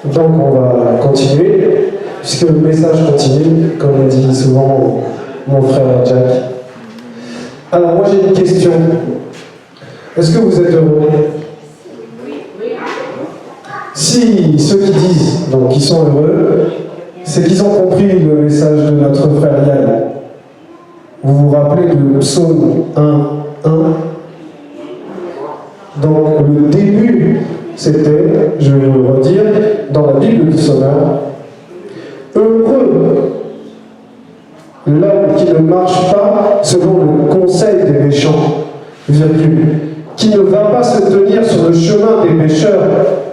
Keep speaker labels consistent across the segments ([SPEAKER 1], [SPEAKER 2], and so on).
[SPEAKER 1] Donc on va continuer, puisque le message continue, comme dit souvent mon frère Jack. Alors moi j'ai une question. Est-ce que vous êtes heureux? Si ceux qui disent donc qu'ils sont heureux, c'est qu'ils ont compris le message de notre frère Yann. Vous vous rappelez de Psaume 1:1? Donc le début, c'était, je vais vous le redire, dans la Bible du Sauveur, heureux l'homme qui ne marche pas selon le conseil des méchants, virgule, qui ne va pas se tenir sur le chemin des pécheurs,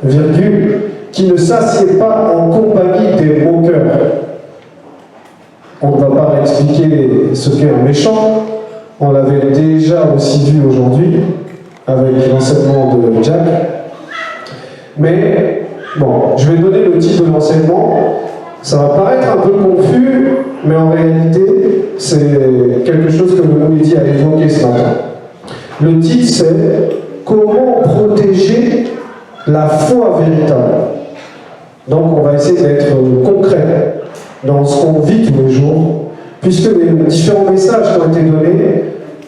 [SPEAKER 1] virgule, qui ne s'assied pas en compagnie des moqueurs. On ne va pas expliquer ce qu'est un méchant, on l'avait déjà aussi vu aujourd'hui avec l'enseignement de Jack. Mais bon, je vais donner le titre de l'enseignement. Ça va paraître un peu confus, mais en réalité, c'est quelque chose que le Mounidi a évoqué ce matin. Le titre, c'est « Comment protéger la foi véritable ?» Donc, on va essayer d'être concret dans ce qu'on vit tous les jours, puisque les différents messages qui ont été donnés,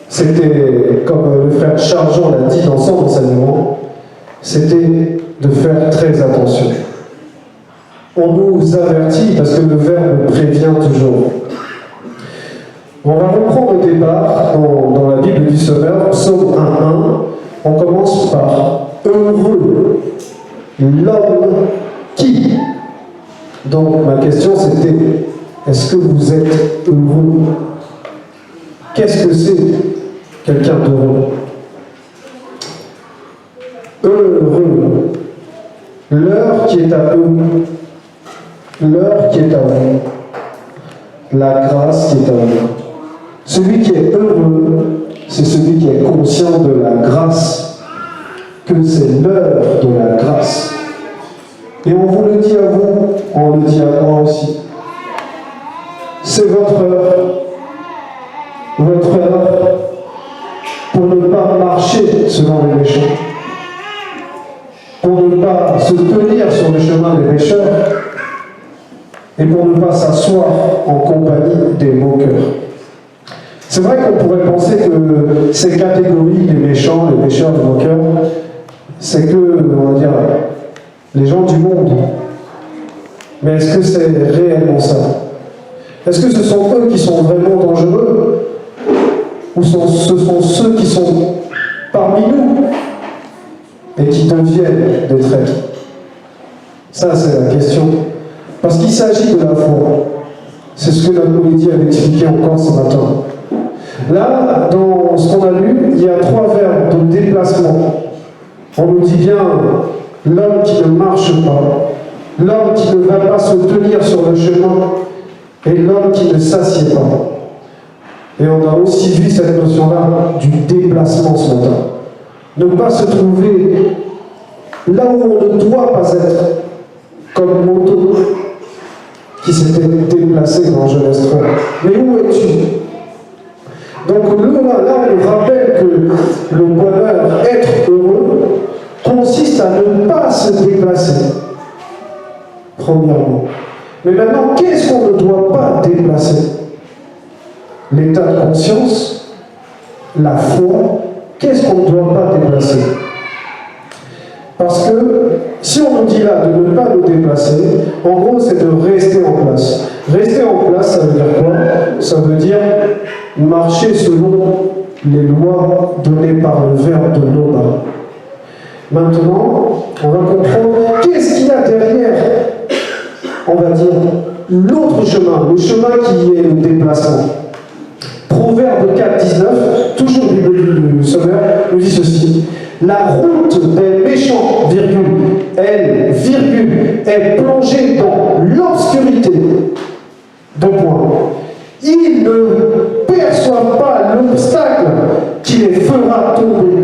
[SPEAKER 1] c'était, comme le frère Chargeant l'a dit dans son enseignement, c'était de faire très attention. On nous avertit parce que le Verbe prévient toujours. On va reprendre au départ dans la Bible du Sauveur, Psaume 1:1. On commence par « Heureux l'homme qui ». Donc ma question c'était, est-ce que vous êtes heureux? Qu'est-ce que c'est quelqu'un d'heureux? Heureux, l'heure qui est à eux, l'heure qui est à vous, la grâce qui est à vous. Celui qui est heureux, c'est celui qui est conscient de la grâce, que c'est l'heure de la grâce. Et on vous le dit à vous, on le dit à moi aussi. C'est votre heure pour ne pas marcher selon les méchants, pour ne pas se tenir sur le chemin des pécheurs, et pour ne pas s'asseoir en compagnie des moqueurs. C'est vrai qu'on pourrait penser que ces catégories, les méchants, les pécheurs, les moqueurs, c'est que, on va dire, les gens du monde. Mais est-ce que c'est réellement ça? Est-ce que ce sont eux qui sont vraiment dangereux? Ou ce sont ceux qui sont parmi nous et qui deviennent des traîtres? Ça, c'est la question. Parce qu'il s'agit de la foi. C'est ce que la Mounidi avait expliqué encore ce matin. Là, dans ce qu'on a lu, il y a 3 verbes de déplacement. On nous dit bien l'homme qui ne marche pas, l'homme qui ne va pas se tenir sur le chemin, et l'homme qui ne s'assied pas. Et on a aussi vu cette notion-là du déplacement ce matin. Ne pas se trouver là où on ne doit pas être, comme Moto, qui s'était déplacé dans Genèse 3. Mais où es-tu? Donc là, on rappelle que le bonheur, être heureux, consiste à ne pas se déplacer, premièrement. Mais maintenant, qu'est-ce qu'on ne doit pas déplacer? L'état de conscience, la foi, qu'est-ce qu'on ne doit pas déplacer? Parce que si on nous dit là de ne pas nous déplacer, en gros c'est de rester en place. Rester en place, ça veut dire quoi? Ça veut dire marcher selon les lois données par le Verbe de Noba. Maintenant, on va comprendre qu'est-ce qu'il y a derrière, on va dire, l'autre chemin, le chemin qui est le déplacement. Proverbe 4:19, toujours Bible du Sauveur, nous dit ceci. La route des méchants, virgule, elle, virgule, est plongée dans l'obscurité. 2 points. Ils ne perçoivent pas l'obstacle qui les fera tomber.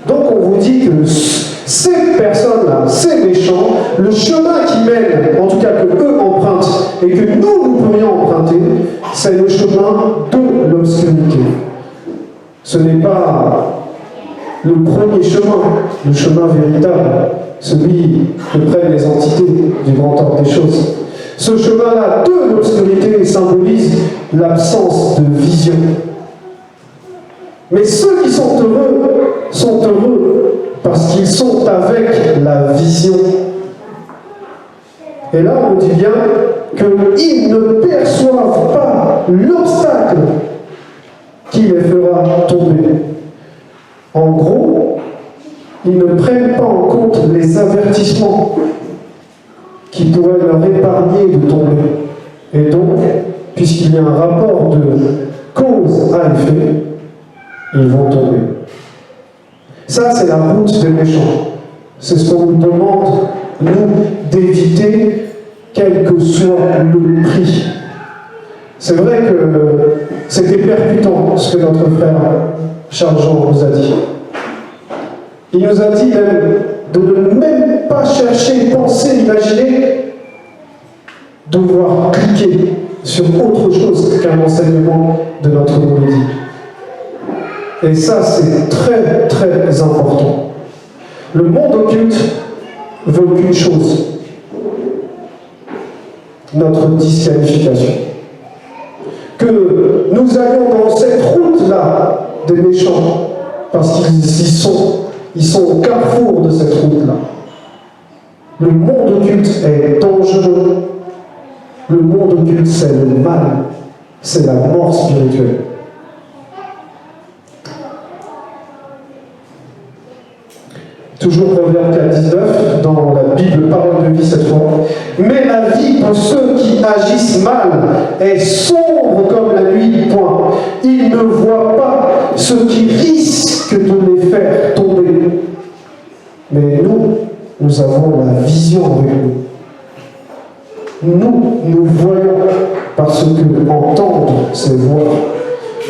[SPEAKER 1] Donc on vous dit que ces personnes-là, ces méchants, le chemin qui mène, en tout cas que eux empruntent et que nous pourrions emprunter, c'est le chemin de l'obscurité. Ce n'est pas le premier chemin, le chemin véritable. celui que prennent les entités du grand ordre des choses. Ce chemin-là de l'obscurité symbolise l'absence de vision. Mais ceux qui sont heureux parce qu'ils sont avec la vision. Et là, on dit bien qu'ils ne perçoivent pas l'obstacle qui les fera tomber. En gros, ils ne prennent pas en compte les avertissements qui pourraient leur épargner de tomber. Et donc, puisqu'il y a un rapport de cause à effet, ils vont tomber. Ça, c'est la route des méchants. C'est ce qu'on nous demande, nous, d'éviter, quel que soit le prix. C'est vrai que c'était percutant ce que notre frère Charles Jean nous a dit. Il nous a dit même de ne même pas chercher, penser, imaginer, devoir cliquer sur autre chose qu'un enseignement de notre midi. Et ça, c'est très, très important. Le monde occulte veut qu'une chose, notre disqualification. Que nous allions dans cette route-là des méchants, parce qu'ils sont au carrefour de cette route-là. Le monde occulte est dangereux. Le monde occulte, c'est le mal. C'est la mort spirituelle. Toujours Proverbe 4,19, dans la Bible, parole de vie cette fois. Mais la vie pour ceux qui agissent mal est sombre comme la nuit, point. Ils ne voient pas ce qui risque de les faire tomber. Mais nous avons la vision avec nous. Nous voyons parce que entendre, c'est voir.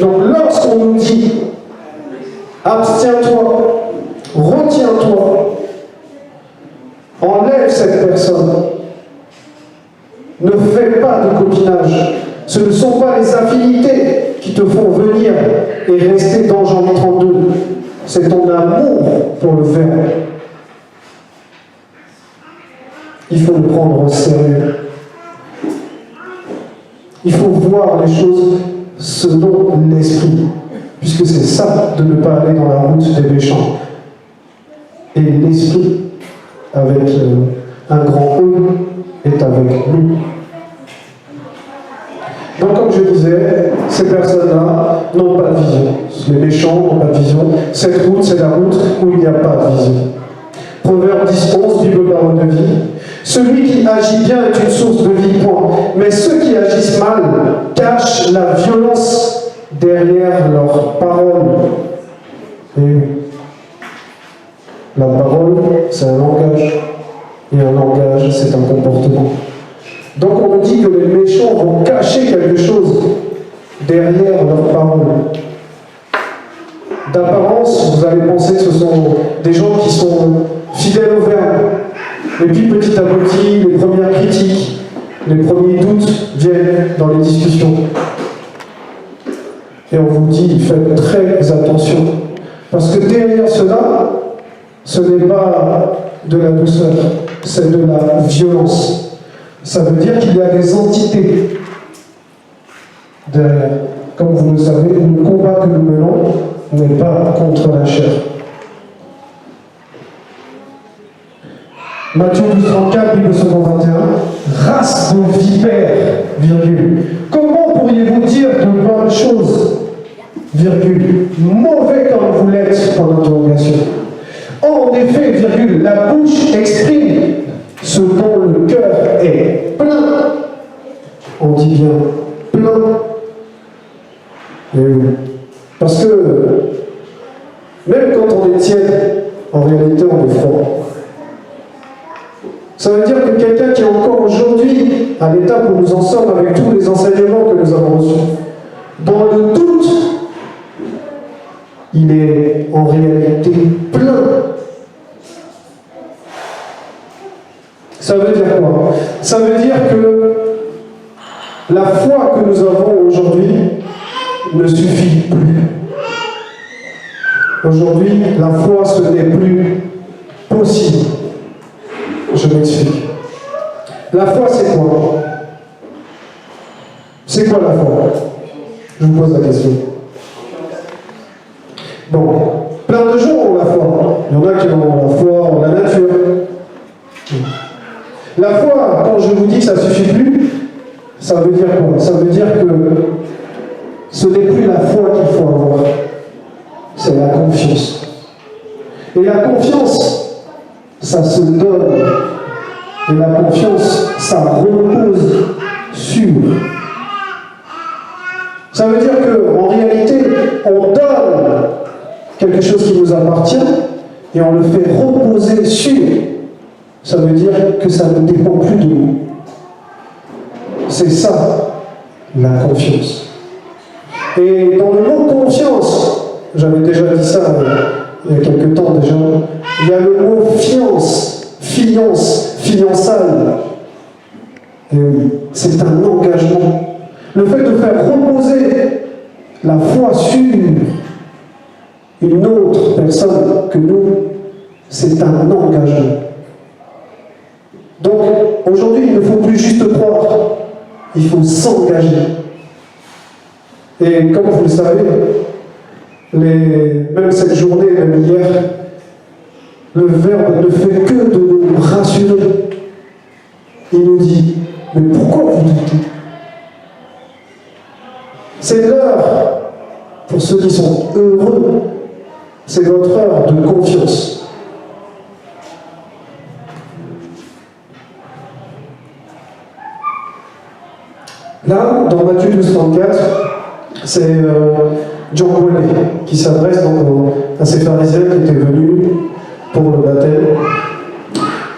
[SPEAKER 1] Donc lorsqu'on nous dit abstiens-toi, retiens-toi, enlève cette personne, ne fais pas de copinage. Ce ne sont pas les affinités qui te font venir et rester dans Jean 32. C'est ton amour pour le Verbe. Il faut le prendre au sérieux. Il faut voir les choses selon l'esprit, puisque c'est ça de ne pas aller dans la route des méchants. Et l'esprit, avec un grand E, est avec nous. Donc, comme je disais, ces personnes-là n'ont pas de vision. Les méchants n'ont pas de vision. Cette route, c'est la route où il n'y a pas de vision. Proverbe 10:11, Bible parole de vie. Celui qui agit bien est une source de vie, point. Mais ceux qui agissent mal cachent la violence derrière leurs paroles. Et la parole, c'est un langage. Et un langage, c'est un comportement. Donc on nous dit que les méchants vont cacher quelque chose derrière leurs paroles. D'apparence, vous allez penser que ce sont des gens qui sont fidèles au Verbe. Et puis petit à petit, les premières critiques, les premiers doutes viennent dans les discussions. Et on vous dit, faites très attention. Parce que derrière cela, ce n'est pas de la douceur, c'est de la violence. Ça veut dire qu'il y a des entités derrière. Comme vous le savez, le combat que nous menons n'est pas contre la chair. Matthieu 12:34, Bible second 21, race de vipères, virgule. Comment pourriez-vous dire de bonnes choses, virgule, mauvais comme vous l'êtes, point d'interrogation. En effet, virgule, la bouche exprime ce dont le cœur est plein. On dit bien plein. Et oui. Parce que même quand on est tiède, en réalité on est froid. Ça veut dire que quelqu'un qui est encore aujourd'hui à l'étape où nous en sommes avec tous les enseignements que nous avons reçus, dans le doute, il est en réalité plein. Ça veut dire quoi? Ça veut dire que la foi que nous avons aujourd'hui ne suffit plus. Aujourd'hui, la foi, ce n'est plus possible. Je m'explique. La foi, c'est quoi? C'est quoi la foi? Je vous pose la question. Bon, plein de gens ont la foi. Il y en a qui ont la foi en la nature. La foi, quand je vous dis que ça ne suffit plus, ça veut dire quoi? Ça veut dire que ce n'est plus la foi qu'il faut avoir, c'est la confiance. Et la confiance, ça se donne. Et la confiance, ça repose sur. Ça veut dire qu'en réalité, on donne quelque chose qui nous appartient et on le fait reposer sur. Ça veut dire que ça ne dépend plus de nous. C'est ça, la confiance. Et dans le mot confiance, j'avais déjà dit ça il y a quelques temps déjà, il y a le mot fiance, fiançailles. Et oui, c'est un engagement. Le fait de faire reposer la foi sur une autre personne que nous, c'est un engagement. Donc, aujourd'hui, il ne faut plus juste croire, il faut s'engager. Et comme vous le savez, même cette journée, même hier, le Verbe ne fait que de nous rassurer. Il nous dit, mais pourquoi vous doutez? C'est l'heure, pour ceux qui sont heureux, c'est votre heure de confiance. Là, dans Matthieu 12:34, c'est John Wesley qui s'adresse donc à ces pharisiens qui étaient venus pour le baptême.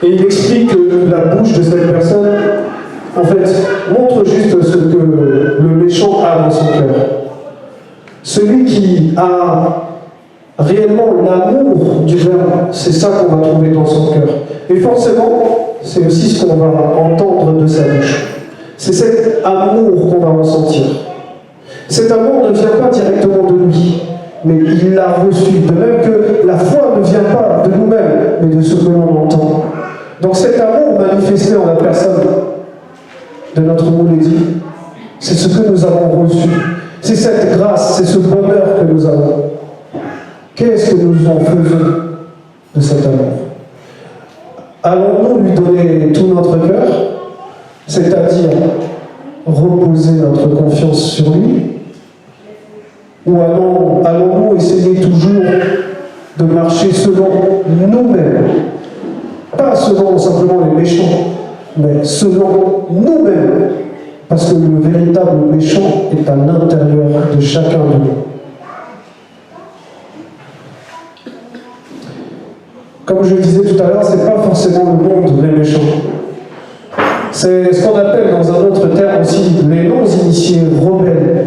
[SPEAKER 1] Et il explique que la bouche de cette personne, en fait, montre juste ce que le méchant a dans son cœur. Celui qui a réellement l'amour du Verbe, c'est ça qu'on va trouver dans son cœur. Et forcément, c'est aussi ce qu'on va entendre de sa bouche. C'est cet amour qu'on va ressentir. Cet amour ne vient pas directement de lui, mais il l'a reçu. De même que la foi ne vient pas de nous-mêmes, mais de ce que l'on entend. Donc cet amour manifesté en la personne de notre Moulédi, c'est ce que nous avons reçu. C'est cette grâce, c'est ce bonheur que nous avons. Qu'est-ce que nous en faisons de cet amour? Allons-nous lui donner tout notre cœur, c'est-à-dire reposer notre confiance sur lui? Ou allons-nous essayer toujours de marcher selon nous-mêmes? Pas selon simplement les méchants, mais selon nous-mêmes. Parce que le véritable méchant est à l'intérieur de chacun de nous. Comme je le disais tout à l'heure, ce n'est pas forcément le monde les méchants. C'est ce qu'on appelle dans un autre terme aussi les non-initiés rebelles.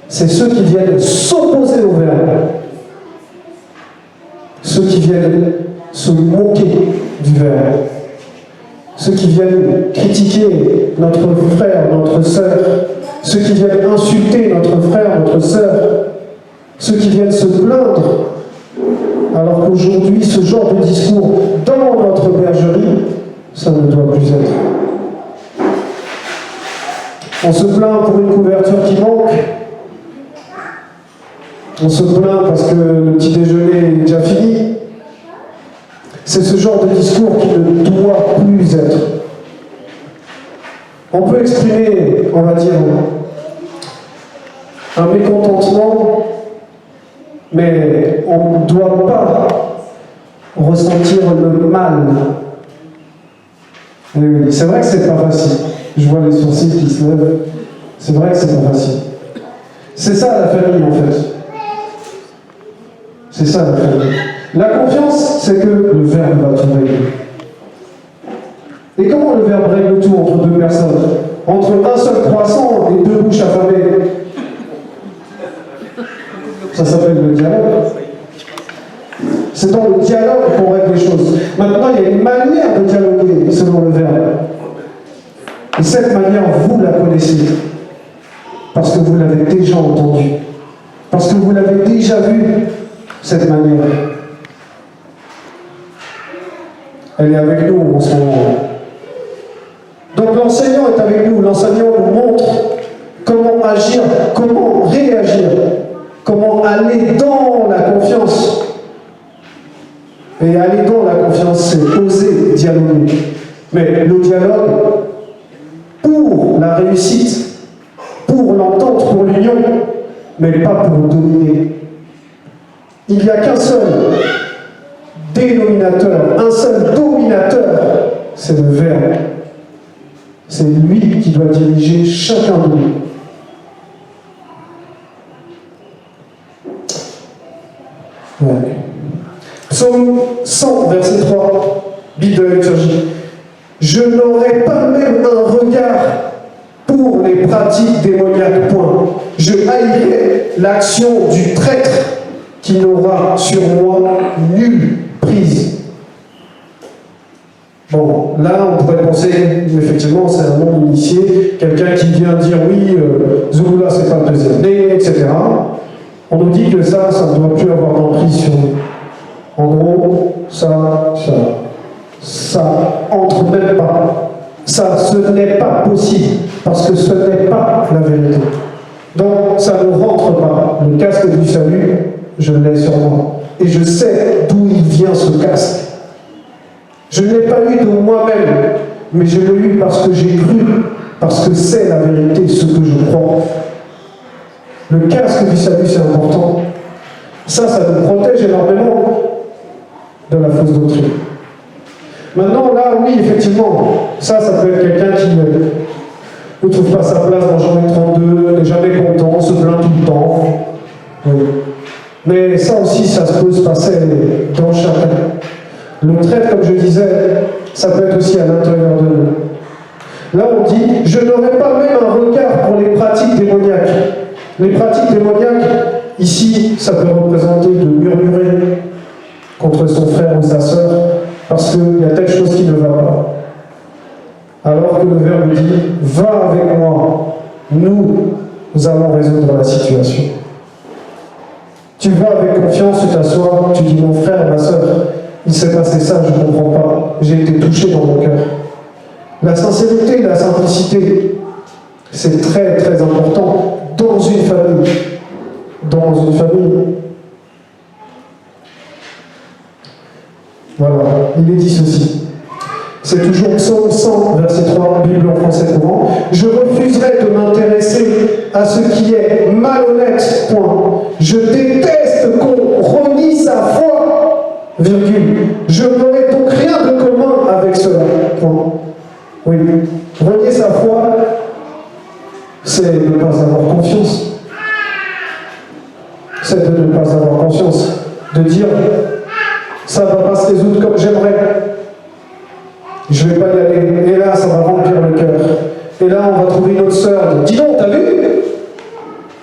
[SPEAKER 1] C'est ceux qui viennent s'opposer au Verbe. Ceux qui viennent se moquer du Verbe. Ceux qui viennent critiquer notre frère, notre sœur. Ceux qui viennent insulter notre frère, notre sœur. Ceux qui viennent se plaindre. Alors qu'aujourd'hui, ce genre de discours dans notre bergerie, ça ne doit plus être. On se plaint pour une couverture qui manque. On se plaint parce que le petit déjeuner est déjà fini. C'est ce genre de discours qui ne doit plus être. On peut exprimer, on va dire, un mécontentement, mais on ne doit pas ressentir le mal. Et oui, c'est vrai que c'est pas facile. Je vois les sourcils qui se lèvent. C'est vrai que c'est pas facile. C'est ça la famille en fait. C'est ça la famille. La confiance, c'est que le Verbe va tout régler. Et comment le Verbe règle tout entre deux personnes? Entre un seul croissant et deux bouches affamées. Ça s'appelle le dialogue. C'est dans le dialogue qu'on règle les choses. Maintenant, il y a une manière de dialoguer selon le Verbe. Et cette manière, vous la connaissez. Parce que vous l'avez déjà entendue. Parce que vous l'avez déjà vue, cette manière. elle est avec nous en ce moment. Donc l'enseignant est avec nous, l'enseignant nous montre comment agir, comment réagir, comment aller dans la confiance. Et aller dans la confiance, c'est oser dialoguer. Mais le dialogue, pour la réussite, pour l'entente, pour l'union, mais pas pour dominer. Il n'y a qu'un seul dénominateur, un seul dominateur, c'est le Verbe. C'est lui qui doit diriger chacun de nous. Ouais. Psaume 100, verset 3, Bible de la liturgie. Je n'aurai pas même un regard pour les pratiques démoniaques, point. Je haïrai l'action du traître qui n'aura sur moi nulle prise. Bon, là, on pourrait penser, effectivement, c'est un monde initié, quelqu'un qui vient dire oui, Zouloula, c'est pas le deuxième né, etc. On nous dit que ça ne doit plus avoir d'emprise sur nous. En gros, ça entre même pas. Ça, ce n'est pas possible, parce que ce n'est pas la vérité. Donc, ça ne rentre pas. Le casque du salut, je l'ai sur moi. Et je sais d'où il vient ce casque. Je ne l'ai pas eu de moi-même, mais je l'ai eu parce que j'ai cru, parce que c'est la vérité, ce que je crois. Le casque du salut, c'est important. Ça nous protège énormément de la fausse doctrine. Maintenant, là, oui, effectivement, ça peut être quelqu'un qui ne trouve pas sa place dans Jean 32, n'est jamais content, se plaint tout le temps. Oui. Mais ça aussi, ça peut se passer dans chacun. Le traître, comme je disais, ça peut être aussi à l'intérieur de nous. Là, on dit, je n'aurai pas même un regard pour les pratiques démoniaques. Les pratiques démoniaques, ici, ça peut représenter de murmurer contre son frère ou sa sœur, parce qu'il y a telle chose qui ne va pas. Alors que le Verbe dit, va avec moi, nous allons résoudre la situation. Tu vas avec confiance, tu t'assois, tu dis, mon frère, ma sœur, il s'est passé ça, je ne comprends pas, j'ai été touché dans mon cœur. La sincérité, la simplicité, c'est très très important dans une famille. Dans une famille. Voilà, il est dit ceci. C'est toujours Psaume 100, verset 3, Bible en français courant. Je refuserai de m'intéresser à ce qui est malhonnête, point. Je déteste qu'on renie sa foi, virgule. Je n'aurai donc rien de commun avec cela, point. Oui, renier sa foi, c'est de ne pas avoir confiance. C'est de ne pas avoir confiance. De dire, ça ne va pas se résoudre comme j'aimerais. Je ne vais pas y aller. Et là, ça va remplir le cœur. Et là, on va trouver une autre sœur. Dis donc, t'as vu?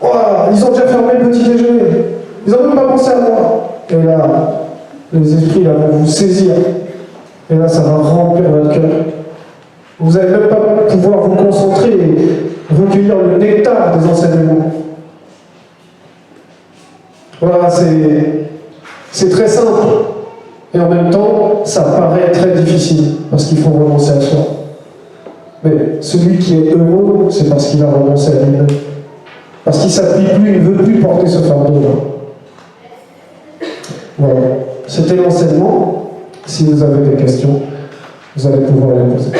[SPEAKER 1] Oh, ils ont déjà fermé le petit déjeuner. Ils n'ont même pas pensé à moi. Et là, les esprits là, vont vous saisir. Et là, ça va remplir votre cœur. Vous n'allez même pas pouvoir vous concentrer et recueillir le nectar des enseignements. Voilà, c'est très simple. Et en même temps, ça paraît très difficile, parce qu'il faut renoncer à soi. Mais celui qui est heureux, c'est parce qu'il a renoncé à lui-même. Parce qu'il ne s'appuie plus, il ne veut plus porter ce fardeau-là. Voilà. C'était l'enseignement. Si vous avez des questions, vous allez pouvoir les poser.